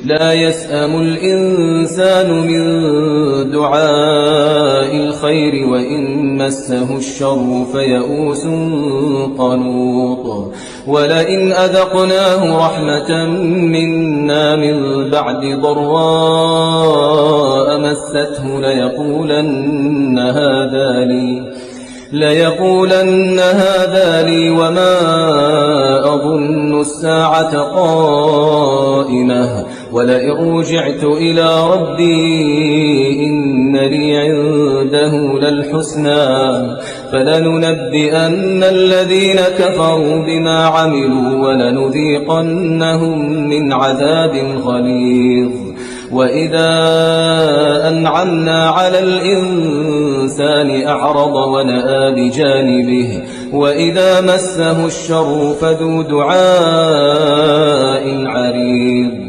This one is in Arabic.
لا يسأم الإنسان من دعاء الخير وإن مسه الشر فيئوس قنوط ولئن أذقناه رحمة منا من بعد ضراء مسته ليقولن هذا لي وما أظن الساعة قائمة ولئن رجعت إلى ربي إن لي عنده للحسنى فلننبئن الذين كفروا بما عملوا ولنذيقنهم من عذاب غليظ وإذا أنعمنا على الإنسان أعرض ونأى بجانبه وإذا مسه الشر فذو دعاء عريض